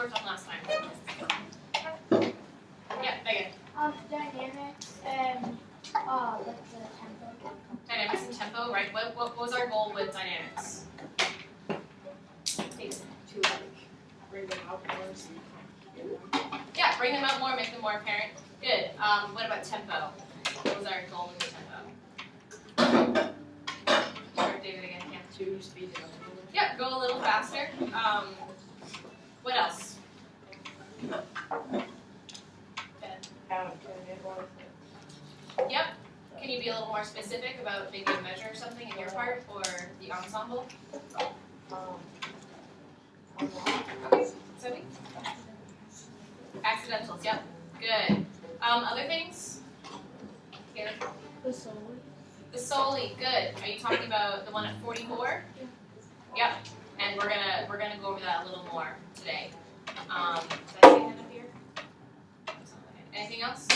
worked on last time. Yeah, Megan. Dynamics and like the tempo. Dynamics and tempo, right? What was our goal with dynamics? To like bring them out more so you can Yeah, bring them out more, make them more apparent. Good. What about tempo? What was our goal with the tempo? Start David again. Yeah. to speed it up a little. Yep, go a little faster. What else? Yep. Can you be a little more specific about maybe a measure or something in your part or the ensemble? Zoe? Accidentals, yep. Good. Other things? Yeah. The solo. The soli, good. Are you talking about the one at 44? Yep. And we're gonna go over that a little more today. Did I see a hand up here? Anything else?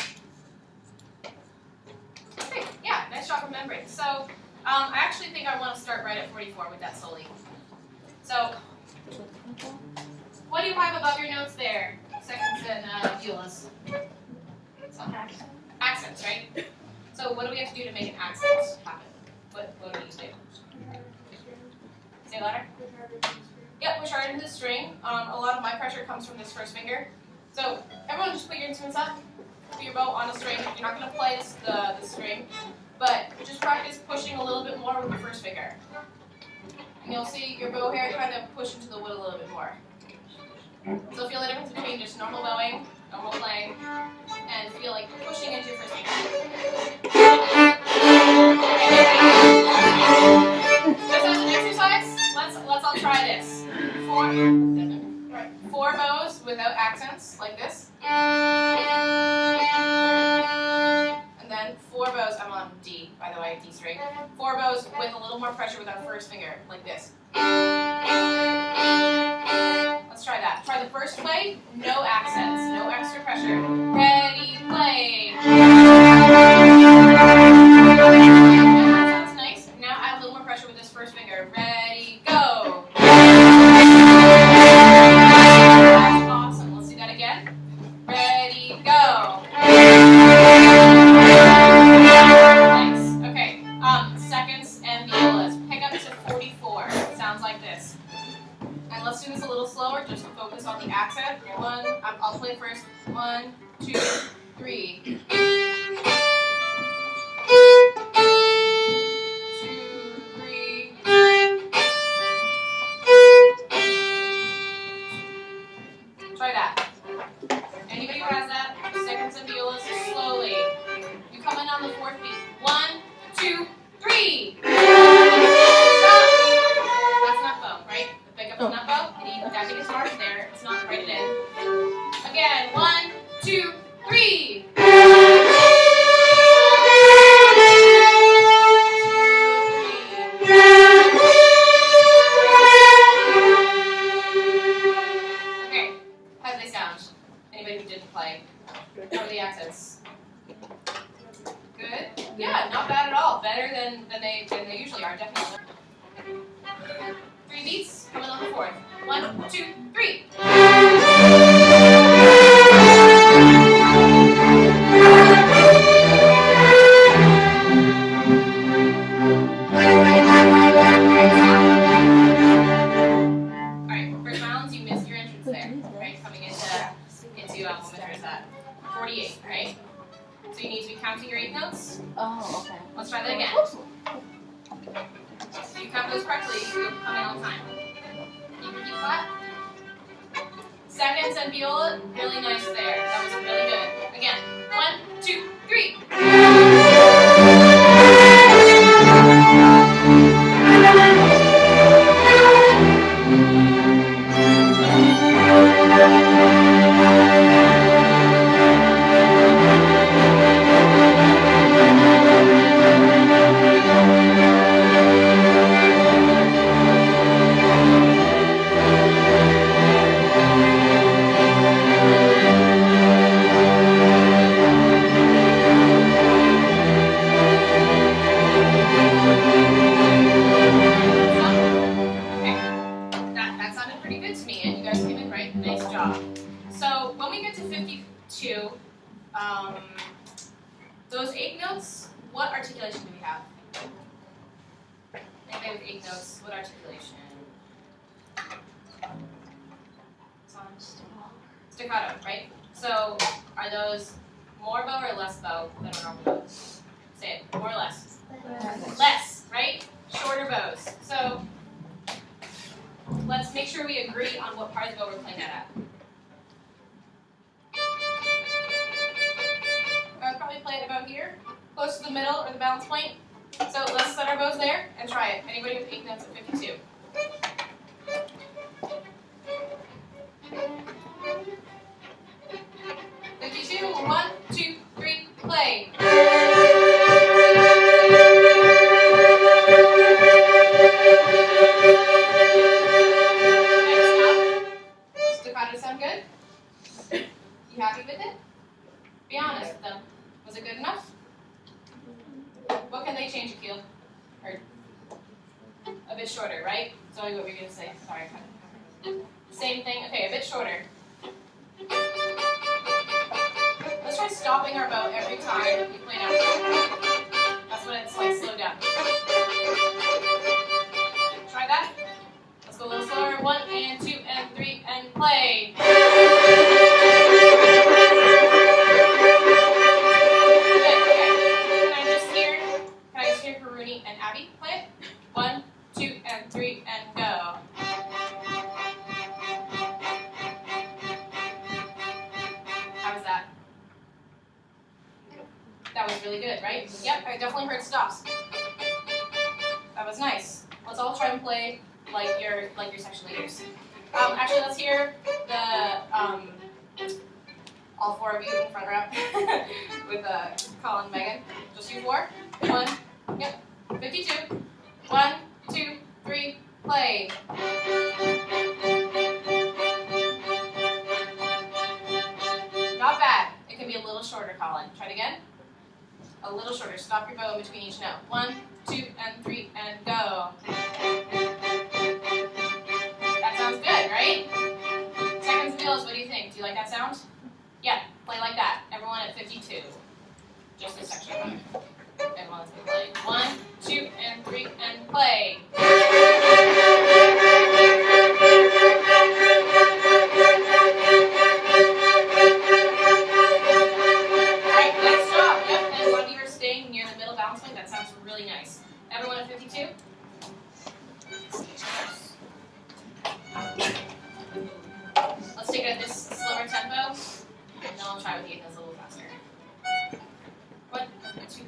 Okay, yeah, nice job remembering. So I actually think I want to start right at 44 with that soli. So what do you have above your notes there? Seconds and violas. Accents, right? So what do we have to do to make an accent happen? What do we need to do? Say louder. Yep, push hard into the string. A lot of my pressure comes from this first finger. So everyone just put your instruments up, put your bow on a string. You're not going to play the string, but just practice pushing a little bit more with your first finger. And you'll see your bow hair kind of push into the wood a little bit more. So feel the difference between just normal bowing, normal playing, and feel like pushing into your first finger. Just as an exercise, let's all try this. Four bows without accents, like this. And then four bows, I'm on D, by the way, D string. Four bows with a little more pressure with our first finger, like this. Let's try that. Try the first play, no accents, no extra pressure. Ready, play. That sounds nice. Now add a little more pressure with this first finger. Ready, go. That's awesome. Let's do that again. Ready, go. Nice. Okay. Seconds and violas. Pick up to 44. Sounds like this. And let's do this a little slower, just to focus on the accent. I'll play first. 1, 2, 3. 2, 3. Try that. Anybody who has that? Seconds and violas, slowly. You come in on the fourth beat. 1, 2, 3. Stop. That's not bow, right? The pickup is not bow. And you got the guitar there. It's not right in. Again. 1, 2, 3. Okay. How do they sound? Anybody who didn't play? How are the accents? Good? Yeah, not bad at all. Better than they usually are, definitely. 3 beats, coming on the fourth. 1, 2, 3. Alright, first rounds, you missed your entrance there, right? Coming into what measure is that? 48, right? So you need to be counting your 8 notes. Oh, okay. Let's try that again. If you count those correctly, you'll come in on time. Keep your feet flat. Seconds and viola, really nice there. That was really good. Again, 1, 2, 3. job. So when we get to 52, those 8 notes, what articulation do we have? Anybody with 8 notes, what articulation? Staccato, right? So are those more bow or less bow than a normal bow? Say it, more or less? Less, right? Shorter bows. So let's make sure we agree on what part of the bow we're playing that at. I would probably play it about here, close to the middle or the balance point. So let's set our bows there and try it. Anybody with 8 notes at 52? One, two, three, play. Staccato sound good? You happy with it? Be honest with them. Was it good enough? What can they change, Akil? Or a bit shorter, right? Zoe, what were you going to say? Sorry, I cut it. Same thing. Okay, a bit shorter. Let's try stopping our bow every time we play an outro. That's when it's like slow down. Try that. Let's go a little slower. 1 and 2 and 3 and play. Good, okay. Can I just hear Haruni and Abby play it? 1, 2 and 3 and go. How was that? That was really good, right? Yep, I definitely heard stops. That was nice. Let's all try and play like your section leaders. Actually, let's hear the all 4 of you in front row with Colin and Megan. Just you 4. 1. Yep. 52. 1, 2, 3. Play. Not bad. It can be a little shorter, Colin. Try it again. A little shorter. Stop your bow in between each note. 1, 2, and 3, and go. That sounds good, right? Seconds and Bills, what do you think? Do you like that sound? Yeah, play like that. Everyone at 52. Just this section. Everyone, let's play. 1, 2, and 3, and play. That sounds really nice. Everyone at 52? Let's take it at this slower tempo, and then I'll try with Ethan a little faster. 1, 2.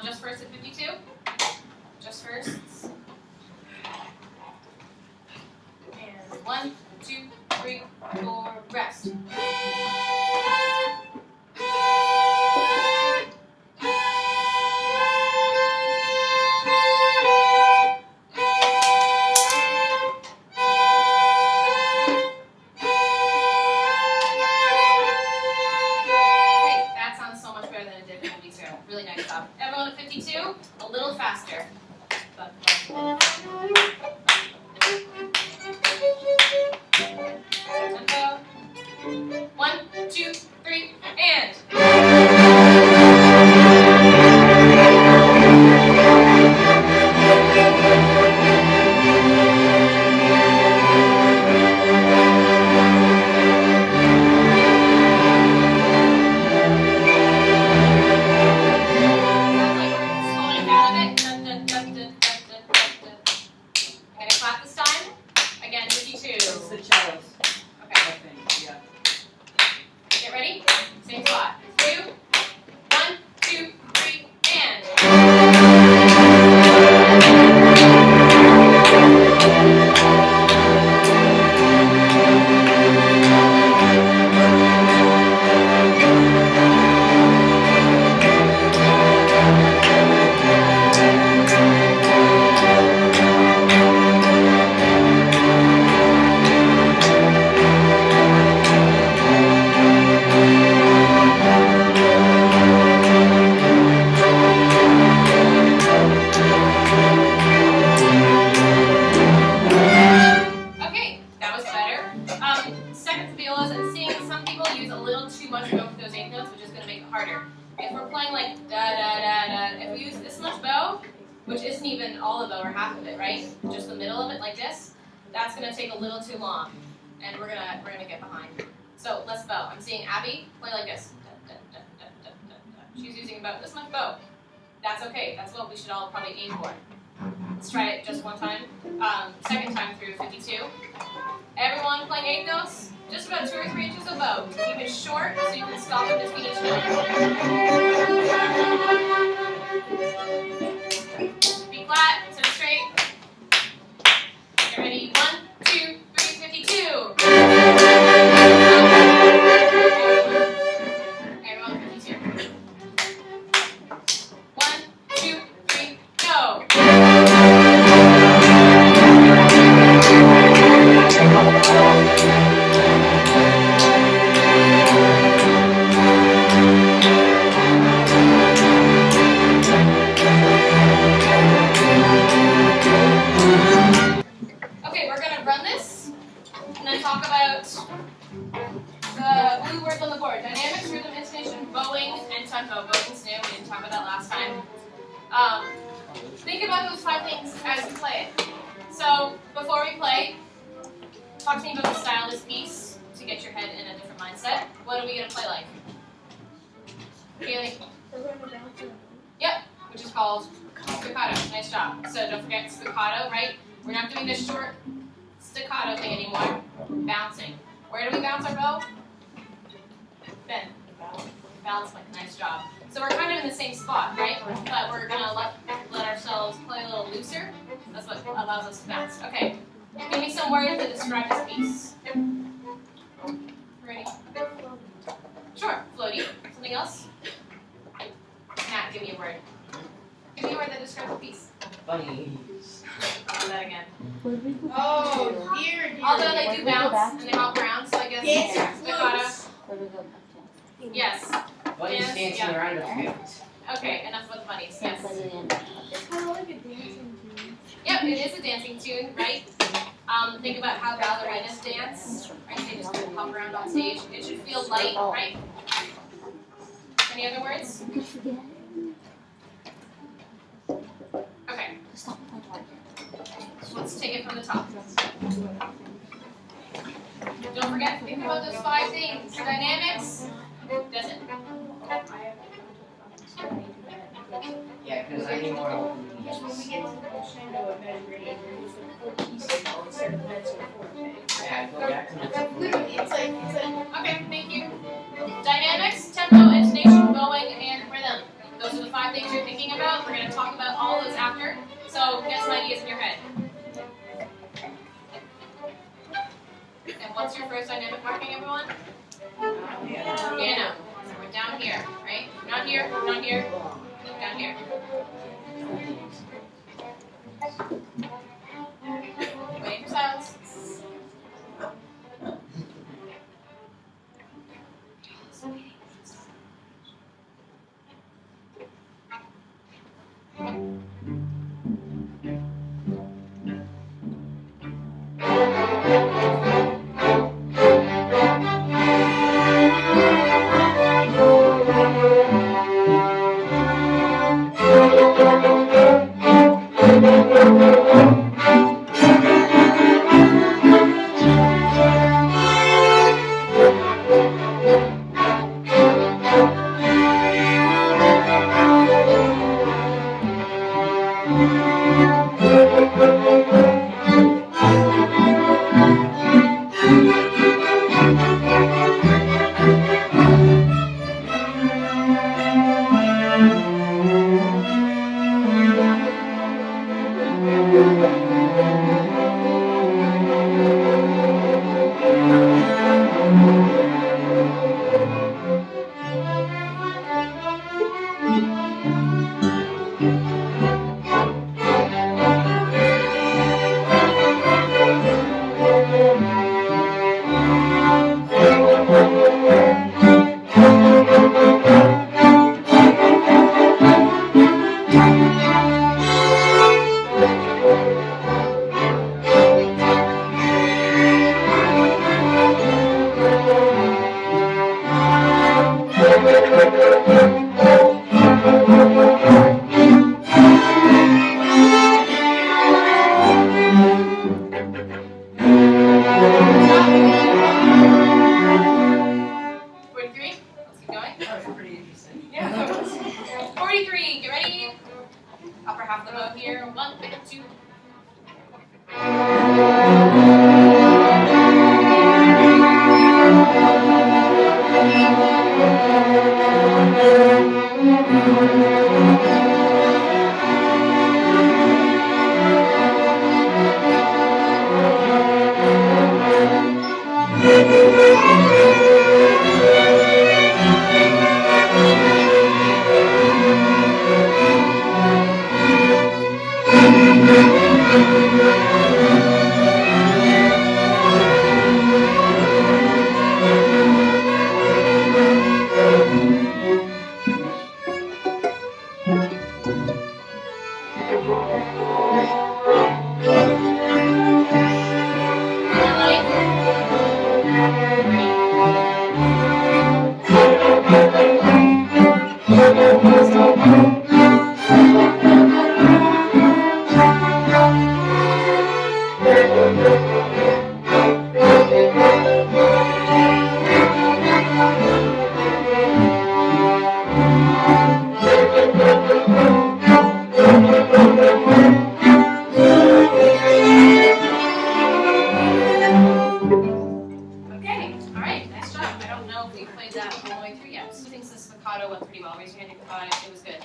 Just first at 52? Just first. And 1, 2, 3, 4, rest. Really nice job. Everyone at 52, a little faster. Tempo. harder. If we're playing like da da da da, if we use this much bow, which isn't even all the bow or half of it, right? Just the middle of it like this, that's gonna take a little too long, and we're gonna get behind. So let's bow. I'm seeing Abby play like this. Da, da, da, da, da, da, da. She's using about this much bow. That's okay. That's what we should all probably aim for. Let's try it just one time. Second time through 52. Everyone playing 8 notes. Just about 2 or 3 inches of bow. Keep it short so you can stop in between each note. Be flat, sit up straight. Get ready. 1, 2, 3, 52. Everyone, 52. 1, 2, 3, go. Okay, we're gonna run this and then talk about the blue words on the board. Dynamics, rhythm, intonation, bowing, and tempo. Bowing's new, we didn't talk about that last time. Think about those 5 things as you play it. So, before we play, talk to me about the style of this piece to get your head in a different mindset. What are we gonna play like? Kaylee? Yep, which is called staccato. Nice job. So don't forget staccato, right? We're not doing this short staccato thing anymore. We're bouncing. Where do we bounce our bow? Ben. Bounce like nice job. So we're kind of in the same spot, right? But we're gonna let ourselves play a little looser. That's what allows us to bounce. Okay. Give me some words to describe this piece. Ready? Sure. Floaty. Something else? Matt, give me a word. Give me a word that describes the piece. Bunnies. Do that again. Oh, dear. Although they do bounce and they hop around, so I guess Yeah. staccato. Yes. Bunnies Yes, dancing yeah. around a field. Okay, enough about the bunnies. Yes. It's kind of like a dancing tune. Yep, it is a dancing tune, right? Think about how ballerinas dance, right? They just kind of hop around on stage. It should feel light, right? Any other words? Okay, let's take it from the top. Don't forget to think about those 5 things. Dynamics. Does it? Yeah, because I need more help. Because when we get to the crescendo of measure grade, we're using full pieces now instead of mezzo forte. Yeah, go back to the Literally, it's like. Okay, thank you. Dynamics, tempo, intonation, bowing, and rhythm. Those are the 5 things you're thinking about. We're going to talk about all those after. So get some ideas in your head. And what's your first dynamic marking, everyone? Piano. So we're down here, right? Not here, not here, down here. Waiting for silence. 43. Let's keep going. That was pretty interesting. Yeah. 43. Get ready. Upper half of the bow here. 1, 2. Okay, alright, nice job. I don't know if we played that all the way through yet. Who thinks the spiccato went pretty well? Raise your hand if you thought it was good.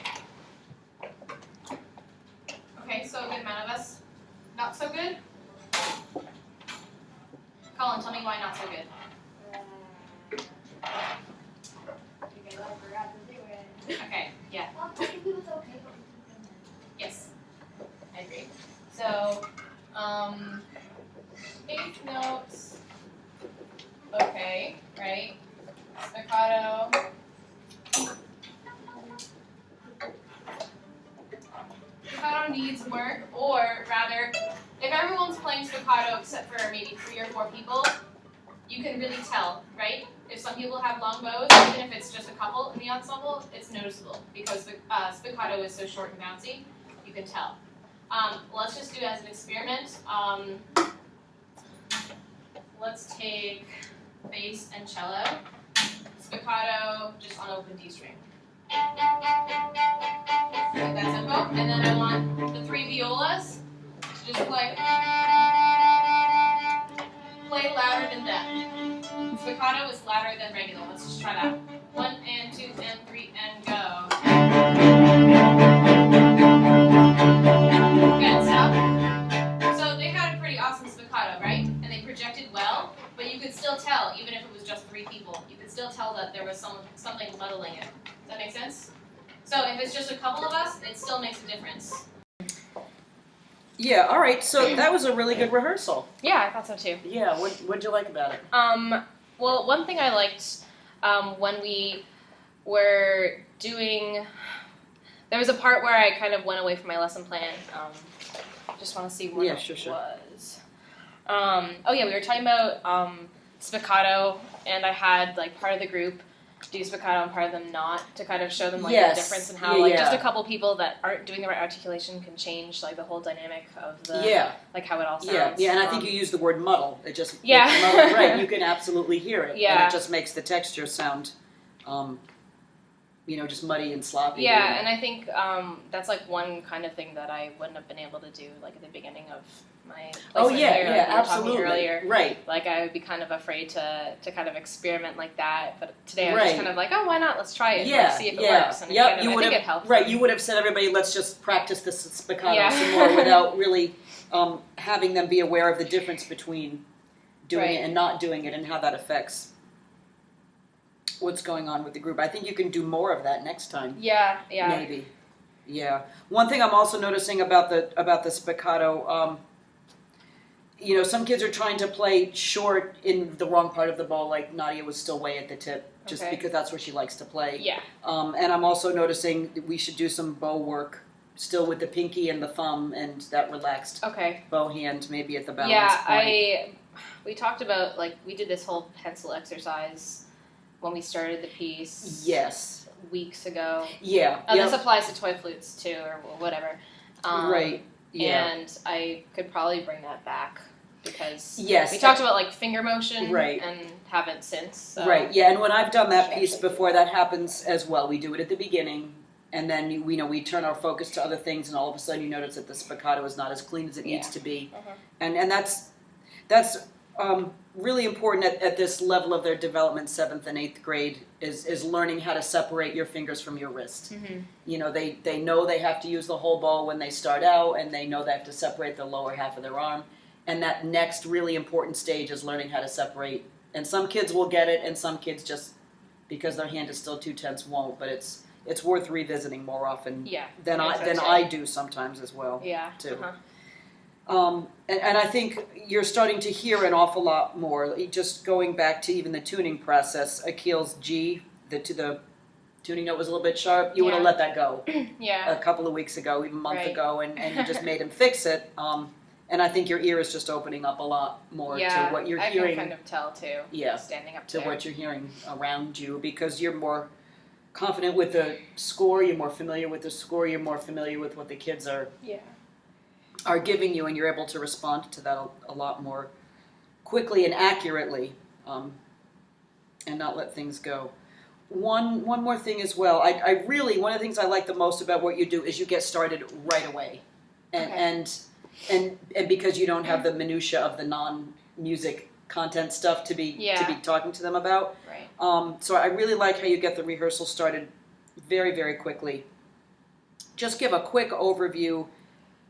Okay, so a good amount of us. Not so good? Colin, tell me why not so good. Because I forgot to do it. Okay, yeah, Well, technically it was okay, but yes. I agree. So, eighth notes. Okay, right? Spiccato. Spiccato needs work, or rather, if everyone's playing spiccato except for maybe 3 or 4 people, you can really tell, right? If some people have long bows, even if it's just a couple in the ensemble, it's noticeable because spiccato is so short and bouncy, you can tell. Let's just do it as an experiment. Let's take bass and cello, spiccato just on open D string. Like that tempo, and then I want the 3 violas to just play louder than them. Spiccato is louder than regular. Let's just try that. 1 and 2 and 3 and go. Good, stop. So they had a pretty awesome spiccato, right? And they projected well, but you could still tell, even if it was just 3 people, you could still tell that there was something muddling it. Does that make sense? So if it's just a couple of us, it still makes a difference. Yeah, all right. So that was a really good rehearsal. Yeah, I thought so too. Yeah, what'd you like about it? Well, one thing I liked when we were doing, there was a part where I kind of went away from my lesson plan. Just want to see what it was. Oh yeah, we were talking about spiccato, and I had like part of the group do spiccato and part of them not, to kind of show them like the difference and how just a couple people that aren't doing the right articulation can change like the whole dynamic of the like how it all sounds. Yeah, and I think you used the word muddle. It just muddle, right. You can absolutely hear it. Yeah, and it just makes the texture sound, just muddy and sloppy. Yeah, and I think that's like one kind of thing that I wouldn't have been able to do like at the beginning of my absolutely earlier. Right. Like I would be kind of afraid to kind of experiment like that, but today I was just kind of like, oh, why not? Let's try it. Let's see if it works. And I think it helps. Right, you would have said, everybody, let's just practice this spiccato some more without really having them be aware of the difference between doing it and not doing it and how that affects what's going on with the group. I think you can do more of that next time. Yeah. Maybe. Yeah. One thing I'm also noticing about the spiccato, some kids are trying to play short in the wrong part of the bow, like Nadia was still way at the tip, just because that's where she likes to play. Yeah. And I'm also noticing that we should do some bow work still with the pinky and the thumb and that relaxed bow hand, maybe at the balance point. We talked about, like, we did this whole pencil exercise when we started the piece. Yes. Weeks ago. Yeah. This applies to toy flutes too, or whatever. Right. Yeah. And I could probably bring that back because Yes. we talked about like finger motion Right. and haven't since. So. Right, yeah, and when I've done that Should piece actually do before, that happens as well. We do it at the beginning, and then we turn our focus to other things, and all of a sudden you notice that the spiccato is not as clean as it needs to be. Uh-huh. And that's really important at this level of their development, 7th and 8th grade, is learning how to separate your fingers from your wrist. Mm-hmm. They know they have to use the whole ball when they start out, and they know they have to separate the lower half of their arm. And that next really important stage is learning how to separate. And some kids will get it, and some kids just, because their hand is still too tense, won't. But it's worth revisiting more often Yeah. than makes sense. I do sometimes as well. Yeah. Too. Uh-huh. And I think you're starting to hear an awful lot more. Just going back to even the tuning process, Akil's G, the tuning note was a little bit sharp. You would have Yeah. let that go Yeah. a couple of weeks ago, even a month Right. ago, and you just made him fix it. And I think your ear is just opening up a lot more Yeah. to what you're I hearing, can kind of tell too. Yeah. Standing up to there. what you're hearing around you, because you're more confident with the score, you're more familiar with the score, you're more familiar with what the kids are giving you, and you're able to respond to that a lot more quickly and accurately, and not let things go. One more thing as well. I really, one of the things I like the most about what you do is you get started right away, and because you don't have the minutia of the non-music content stuff to be talking to them about. Right. So I really like how you get the rehearsal started very, very quickly. Just give a quick overview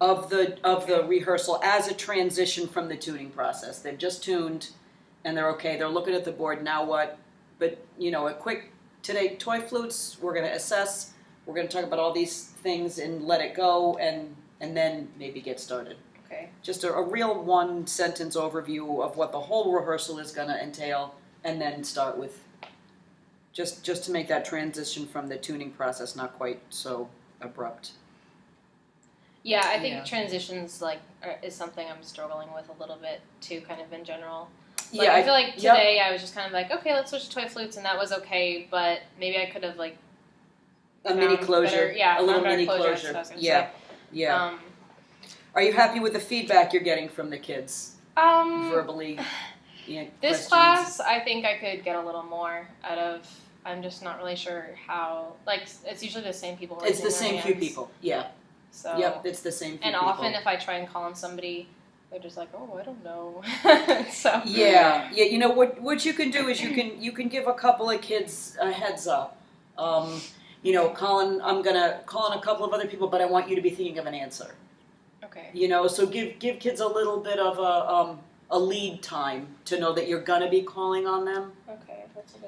of the rehearsal as a transition from the tuning process. They've just tuned, and they're okay. They're looking at the board. Now what? But a quick today. Toy flutes. We're going to assess. We're going to talk about all these things and let it go, and then maybe get started. Okay. Just a real one-sentence overview of what the whole rehearsal is going to entail, and then start with just to make that transition from the tuning process not quite so abrupt. Yeah, I think Yeah. transitions is something I'm struggling with a little bit too, kind of in general. Yeah, I feel like today I was just kind of like, okay, let's switch to toy flutes, and that was okay, but maybe I could have a mini found closure, better- a little found better mini closure, closure. that's what I was gonna Yeah, say. yeah. Are you happy with the feedback you're getting from the kids verbally? Yeah, This questions? class, I think I could get a little more out of. I'm just not really sure how. It's usually the same people. It's the raising same their few hands. people. Yeah. So. Yep, it's the same few And people. often, if I try and call on somebody, they're just like, "Oh, I don't know." So. Yeah. What you can do is you can give a couple of kids a heads up. Colin, I'm gonna call on a couple of other people, but I want you to be thinking of an answer. Okay. So give kids a little bit of a lead time to know that you're gonna be calling on them. Okay, that's a good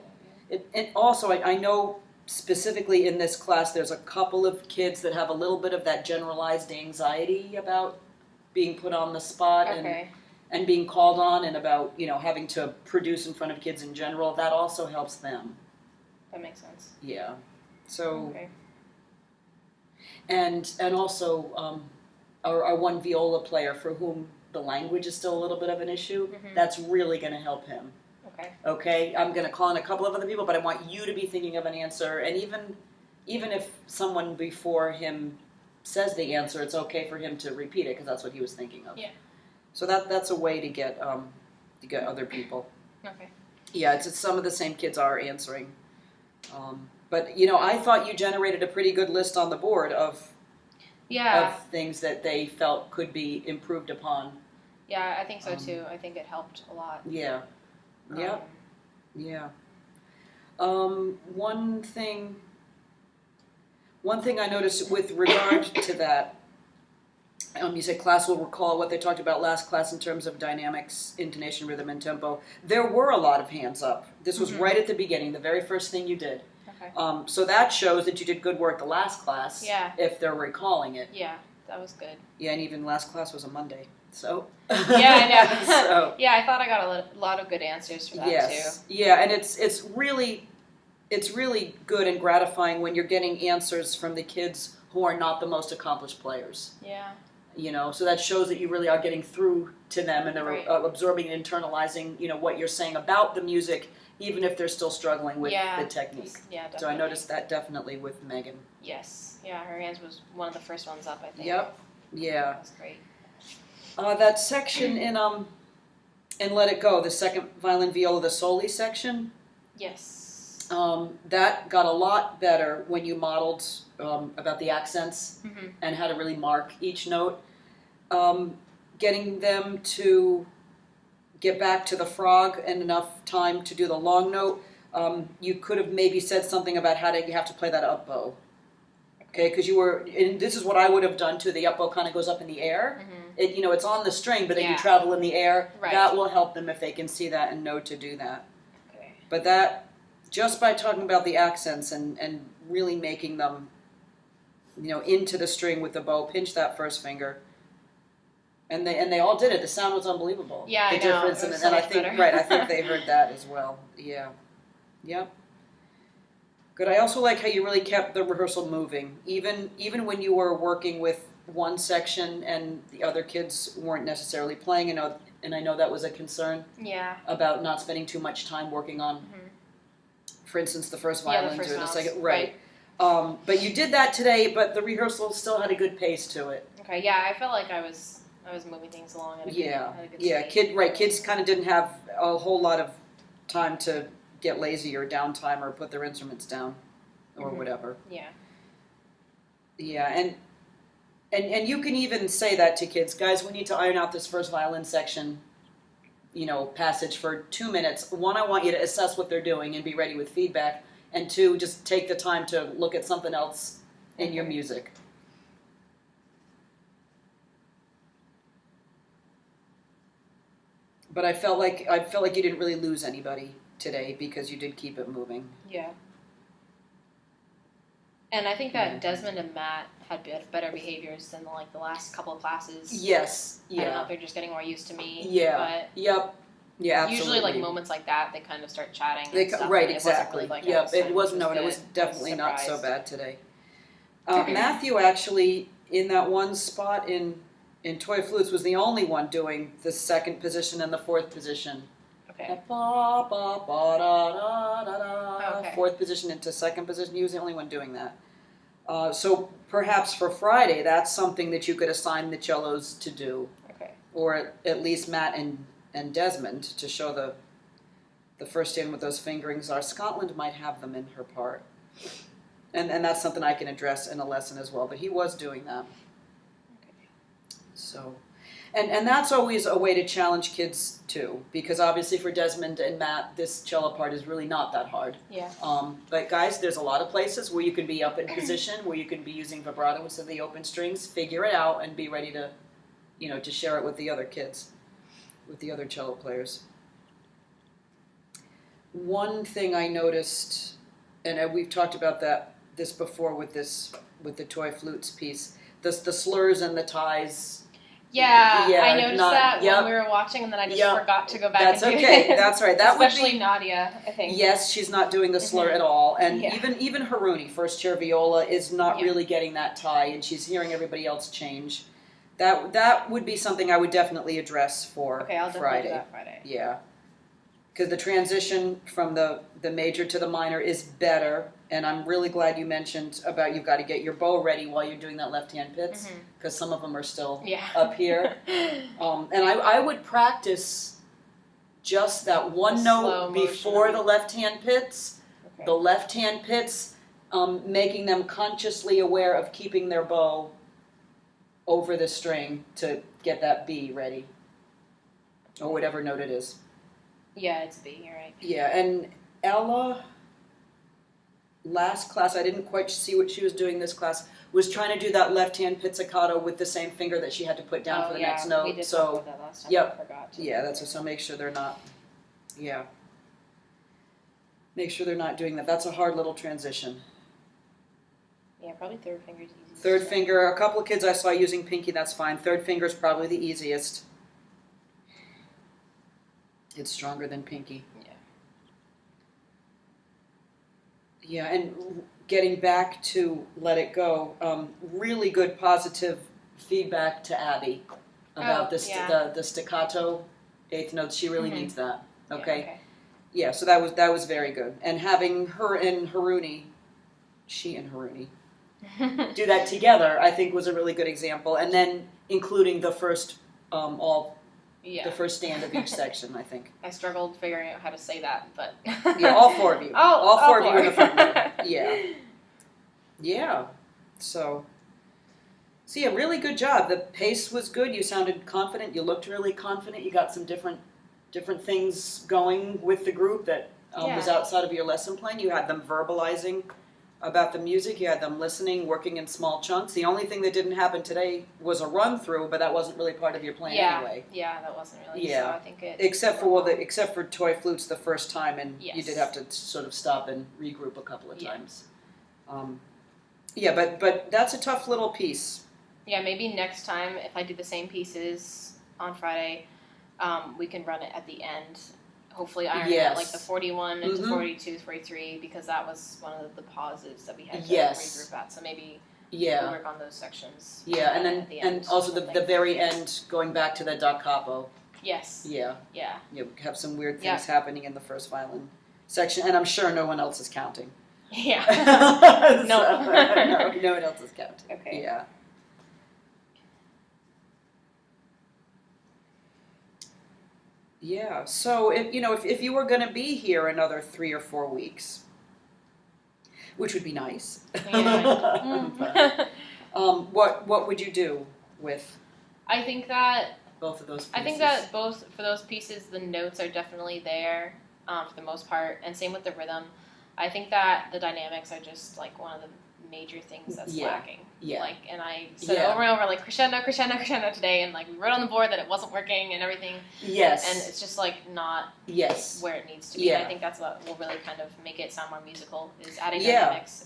idea. And also, I know specifically in this class, there's a couple of kids that have a little bit of that generalized anxiety about being put on the spot Okay. and being called on, and about having to produce in front of kids in general. That also helps them. That makes sense. Yeah. So Okay. and also our one viola player for whom the language is still a little bit of an issue. Mhm. That's really going to help him. Okay. Okay, I'm going to call in a couple of other people, but I want you to be thinking of an answer. And even if someone before him says the answer, it's okay for him to repeat it because that's what he was thinking of. Yeah. So that's a way to get other people. Okay. Yeah, it's some of the same kids are answering. But I thought you generated a pretty good list on the board of things that they felt could be improved upon. Yeah, I think so too. I think it helped a lot. Yeah. Yep. Um, Yeah. One thing I noticed with regard to that, you said class will recall what they talked about last class in terms of dynamics, intonation, rhythm, and tempo. There were a lot of hands up. This was right at the beginning, the very first thing you did. Okay. So that shows that you did good work the last class. Yeah. If they're recalling it. Yeah, that was good. Yeah, and even last class was a Monday. So. Yeah, I know. So. Yeah, I thought I got a lot of good answers for that Yes. too. Yeah, and it's really good and gratifying when you're getting answers from the kids who are not the most accomplished players. Yeah. So that shows that you really are getting through to them, and they're Right. absorbing and internalizing, what you're saying about the music, even if they're still struggling with the technique. Yeah, definitely. So I noticed that definitely with Megan. Yes. Yeah, her hands was one of the first ones up, I think. Yep. Yeah. That was great. That section in in Let It Go, the second violin viola, the soli section, Yes. that got a lot better when you modeled about the accents Mm-hmm. and how to really mark each note. Getting them to get back to the frog and enough time to do the long note, you could have maybe said something about how you have to play that up bow. Okay, because and this is what I would have done too. The up bow kind of goes up in the air. Mm-hmm. It's on the string, but then you Yeah. travel in the air. Right. That will help them if they can see that and know to do that. Okay. But that, just by talking about the accents and really making them, into the string with the bow, pinch that first finger. And they all did it. The sound was unbelievable. Yeah, the I know. difference, It was and so I much think better. right. I think they heard that as well. Yeah, yep. Good. I also like how you really kept the rehearsal moving, even when you were working with one section and the other kids weren't necessarily playing. And I know that was a concern Yeah. about not spending too much time working on, Mm-hmm. for instance, the first Yeah, the violins first or the violins, second. Right. But you did that today. But the rehearsal still had a good pace to it. Okay. Yeah, I felt like I was moving things along at a good, at a good speed. Kids kind of didn't have a whole lot of time to get lazy or downtime or put their instruments down or Mhm. whatever. Yeah. Yeah, and you can even say that to kids, guys, we need to iron out this first violin section, passage for 2 minutes. One, I want you to assess what they're doing and be ready with feedback, and two, just take the time to look at something else in your music. But I felt like you didn't really lose anybody today because you did keep it moving. Yeah. And I think that Yeah. Desmond and Matt had better behaviors than the last couple of classes. Yes. I don't know Yeah. if they're just getting more used to me. Yeah. Yep. Yeah. But Absolutely. usually, moments like that, they kind of start chatting. They and stuff, right, and it wasn't exactly. really like Yep, I it wasn't. No, and it was definitely not so bad today. Matthew actually, in that one spot in Toy Flutes, was the only one doing the second position and the fourth position. Okay. Ba, ba, ba, da, da, da, da. Okay. Fourth position into second position. He was the only one doing that. So perhaps for Friday, that's something that you could assign the cellos to do, Okay. or at least Matt and Desmond to show the first in what those fingerings are. Scotland might have them in her part, and that's something I can address in a lesson as well. But he was doing that. Okay. So, and that's always a way to challenge kids too, because obviously for Desmond and Matt, this cello part is really not that hard. Yeah. But guys, there's a lot of places where you can be up in position, where you can be using vibrato instead of the open strings. Figure it out and be ready to, to share it with the other kids, with the other cello players. One thing I noticed, and we've talked about this before with the toy flutes piece, the slurs and the ties. Yeah, Yeah, I noticed not- that yep. when we were watching, and then I just Yep. forgot to go back That's and do okay. it. That's right. That would Especially be. Nadia, I think. Yes, she's not doing the slur Mhm. at all, and Yeah. even Haruni, first chair viola, is not Yeah. really getting that tie, and she's hearing everybody else change. That would be something I would definitely address for Okay, I'll definitely Friday. do that Friday. Yeah, because the transition from the major to the minor is better, and I'm really glad you mentioned about you've got to get your bow ready while you're doing that left hand pits, Mhm. because some of them are still Yeah. up here. And I would practice just that one The note slow before motion. the left hand pits, Okay. the left hand pits, making them consciously aware of keeping their bow over the string to get that B ready, or whatever note it is. Yeah, it's B. You're right. Yeah, and Ella, last class, I didn't quite see what she was doing this class, was trying to do that left hand pizzicato with the same finger that she had to put down for the next note. We did So talk about that last time. yep. I forgot. to. yeah, that's so make sure they're not. Yeah. Make sure they're not doing that. That's a hard little transition. Yeah, probably third finger's easy. Third finger, a couple of kids I saw using pinky, that's fine. Third finger is probably the easiest. It's stronger than pinky. Yeah. Yeah, and getting back to Let It Go, really good positive feedback to Abby about the staccato eighth notes. She really Mhm. needs that. Yeah, Okay. Yeah, so that was very good. And having her and Haruni, she and Haruni, do that together, I think was a really good example. And then including the first all Yeah. The first stand of each section, I think. I struggled figuring out how to say that, but Yeah, all 4 of you. Oh, all 4 of you four. in the front row. Yeah. Yeah. So yeah, really good job. The pace was good. You sounded confident. You looked really confident. You got some different things going with the group that was Yeah. outside of your lesson plan. You had them verbalizing about the music. You had them listening, working in small chunks. The only thing that didn't happen today was a run through, but that wasn't really part of your plan anyway. Yeah, that wasn't really. Yeah. So I think it. Except for toy flutes the first time, and you Yes. did have to sort of stop and regroup a couple of Yeah. times. Yeah, but that's a tough little piece. Yeah, maybe next time if I do the same pieces on Friday, we can run it at the end. Hopefully iron out like the Yes. 41 into Mhm. 42, 43, because that was one of the pauses that we had to Yes. regroup at. So maybe Yeah. we'll work on those sections. Yeah, and at the end and also or the something. very end, going back to the da capo. Yes. Yeah, Yeah. you have some weird Yeah. things happening in the first violin section, and I'm sure no one else is counting. Yeah. No, No. no one else is counting. Okay. Yeah. Yeah. So if you were going to be here another 3 or 4 weeks, which would be nice. Yeah. What would you do with I think that both of those pieces? I think that both for those pieces, the notes are definitely there for the most part, and same with the rhythm. I think that the dynamics are just like one of the major things that's Yeah. lacking. Yeah. Like, and I said Yeah. over and over, like crescendo, crescendo, crescendo today, and like we wrote on the board that it wasn't working and everything, Yes. and it's just like not Yes. where it needs to be. Yeah. And I think that's what will really kind of make it sound more musical is adding Yeah. dynamics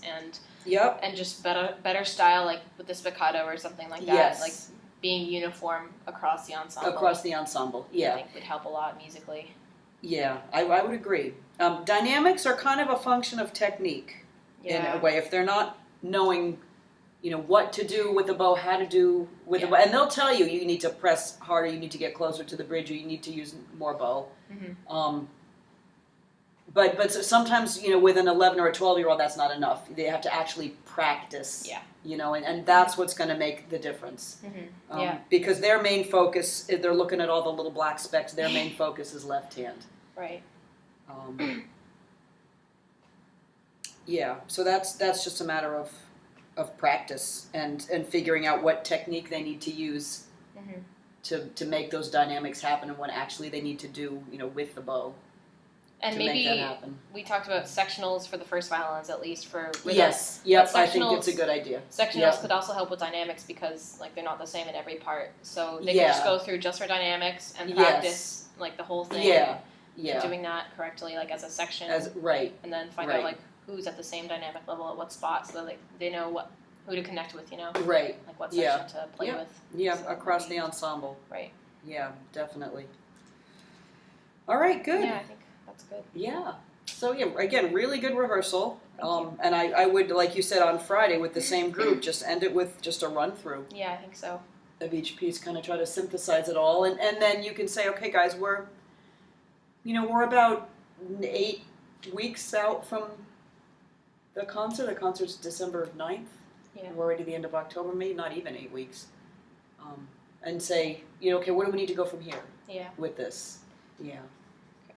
Yep. and just better style, like with the spiccato or something like that. Yes. Like being uniform across the ensemble. Across the ensemble. I Yeah. think would help a lot musically. Yeah. I would agree. Dynamics are kind of a function of technique in a way. If they're not knowing, what to do with the bow, how to do with the bow, and they'll tell you need to press harder, you need to get closer to the bridge, or you need to use more bow. Mhm. But sometimes with an 11 or a 12-year-old that's not enough. They have to actually practice. Yeah. And that's what's going to make the difference. Mm-hmm. Yeah. Because their main focus, they're looking at all the little black specks. Their main focus is left hand. Right. Yeah, so that's just a matter of practice and figuring out what technique they need to use Mhm. to make those dynamics happen and what actually they need to do, with the bow And to maybe make that happen. we talked about sectionals for the first violins, at least for rhythm. Yes, yep, But I think sectionals- it's a good idea. Sectionals Yeah. could also help with dynamics because like they're not the same in every part. So they Yeah. can just go through just for dynamics and Yes. practice like the whole thing. Yeah, Doing that correctly, like as a section, right, and then find right. out like who's at the same dynamic level at what spot, so that like they know who to connect with. right, Like what Yeah. section to play Yeah. with. yeah, So across the maybe- ensemble. Right. Yeah, definitely. All right, good. Yeah, I think that's good. Yeah. So yeah, again, really good rehearsal. Thank And I would, like you said on Friday with the same group, just end it with just a run through Yeah, I think so. of each piece, kind of try to synthesize it all, and then you can say, okay, guys, we're about 8 weeks out from the concert. The concert's December 9th. Yeah. We're already the end of October, maybe not even 8 weeks. And say, okay, where do we need to go from here Yeah. with this? Yeah.